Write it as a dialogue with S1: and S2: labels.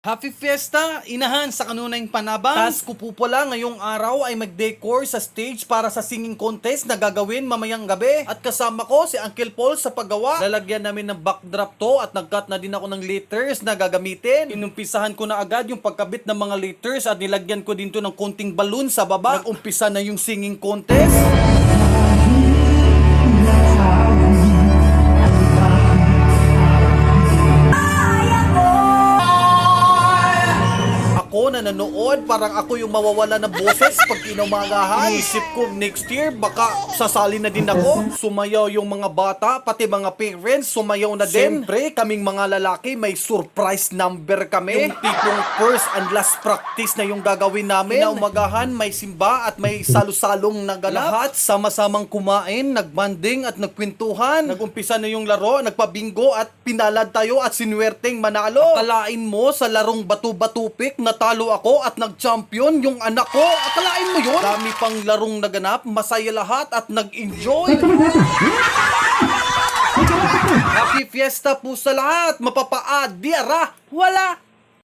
S1: Happy Fiesta! Inahan sa kanunay panabang. Task ko po pala ngayong araw ay mag-decor sa stage para sa singing contest na gagawin mamayang gabi. At kasama ko si Uncle Paul sa paggawa. Lalagyan namin ng backdrop to at nag-cut na din ako ng letters na gagamitin. Inumpisahan ko na agad yung pagkabit ng mga letters at nilagyan ko din to ng konting balloon sa baba. Nag-umpisa na yung singing contest. Ako na nanood, parang ako yung mawawala ng boses pag inumagahan. Inisip ko next year baka sasali na din ako. Sumayaw yung mga bata, pati mga parents sumayaw na din. Siyempre, kaming mga lalaki may surprise number kami. Yung tipong first and last practice na yung gagawin namin. Inaumagahan, may simba at may salusalong naganap. Lahat sama-samang kumain, nagbanding at nagkwentuhan. Nagumpisa na yung laro, nagpabingo at pinalad tayo at sinuwerteng manalo. Akalain mo sa larong batu-batupik natalo ako at nag-champion yung anak ko. Akalain mo yun? Dami pang larong naganap, masaya lahat at nag-enjoy. Happy Fiesta po sa lahat! Mapapaad, diara, wala!